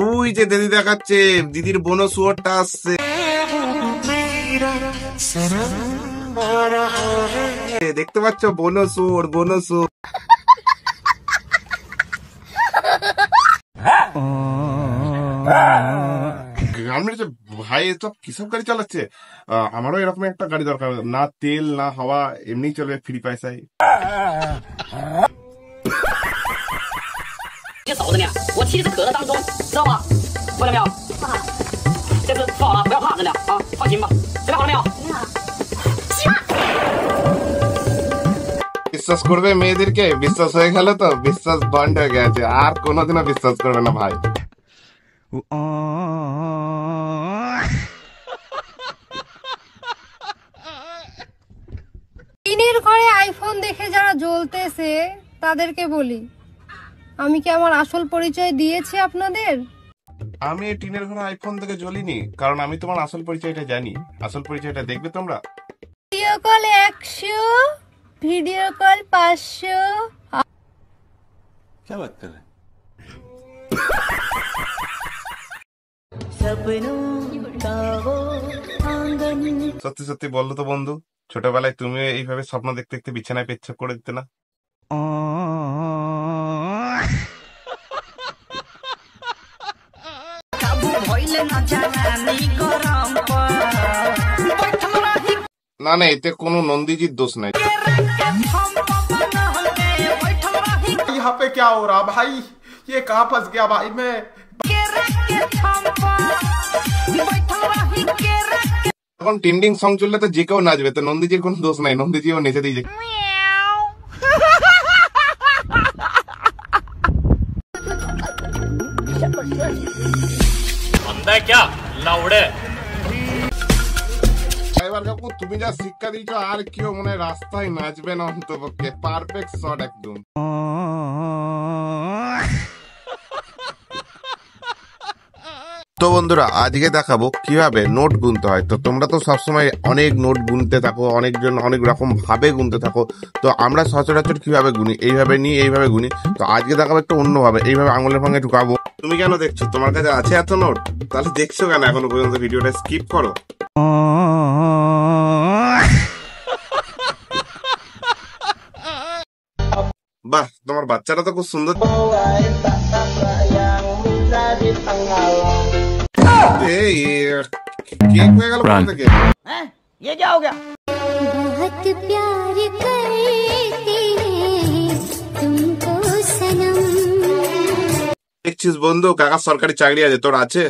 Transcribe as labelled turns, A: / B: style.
A: ওই যে দিদি দেখাচ্ছে, দিদির বোনো শুয়োরটা আসছে। দেখতে পাচ্ছ, বোনো শুয়োর, বোনো শুয়োর। গ্রামের যে ভাই সব কিসব গাড়ি চালাচ্ছে, আমারও এরকম একটা গাড়ি দরকার, না তেল না হাওয়া, এমনি চলবে ফ্রি পয়সায়।
B: 你嫂子呢？我妻子可乐当中，知道吗？听到没有？这次做好了，不要怕，真的啊，放心吧。准备好了没有？
A: বিশ্বাস করবে মেয়েদেরকে? বিশ্বাস হয়ে গেল তো, বিশ্বাস বন্ধ হয়ে গেছে, আর কোনোদিনও বিশ্বাস করবে না ভাই।
C: টিনের ঘরে আইফোন দেখে যারা জ্বলতেছে তাদেরকে বলি, আমি কি আমার আসল পরিচয় দিয়েছি আপনাদের?
A: আমি এই টিনের ঘরে আইফোন থেকে জ্বলিনি, কারণ আমি তোমার আসল পরিচয়টা জানি। আসল পরিচয়টা দেখবে তোমরা।
C: Video call 100, video call 500।
D: क्या बात कर रहे हैं?
A: সত্যি সত্যি বললো তো বন্ধু, ছোটবেলায় তুমি এইভাবে স্বপ্ন দেখতে দেখতে বিছানায় পেচ্ছাপ করে দিতে না? না না, এতে কোনো নন্দীজির দোষ নাই।
E: यहाँ पे क्या हो रहा भाई? ये कहाँ फंस गया भाई मैं?
A: এখন টিন্ডিং সং চললে তো যে কেউ নাচবে, তো নন্দীজির কোনো দোষ নাই, নন্দীজিও নেচে দিয়েছে। এবার কাকু তুমি যা শিক্ষা দিয়েছ, আর কেউ মনে হয় রাস্তায় নাচবে না অন্তপক্ষে। পারফেক্ট শট একদম। তো বন্ধুরা, আজকে দেখাবো কিভাবে নোট গুনতে হয়। তো তোমরা তো সবসময় অনেক নোট গুনতে থাকো, অনেকজন অনেক রকম ভাবে গুনতে থাকো। তো আমরা সচরাচর কিভাবে গুনি, এইভাবে নিয়ে এইভাবে গুনি। তো আজকে দেখাবো একটু অন্যভাবে, এইভাবে আঙুলের সঙ্গে ঢুকাবো। তুমি কেন দেখছো? তোমার কাছে আছে এত নোট, তাহলে দেখছো কেন এখনো পর্যন্ত? ভিডিওটা স্কিপ করো। বাহ, তোমার বাচ্চাটা তো খুব সুন্দর। এই কেক হয়ে গেল কোথা থেকে?
B: ये क्या हो गया?
F: बहुत प्यार करते हैं तुमको सनम।
A: দেখছিস বন্ধু, কাকার সরকারি চাকরি আছে, তোর আছে?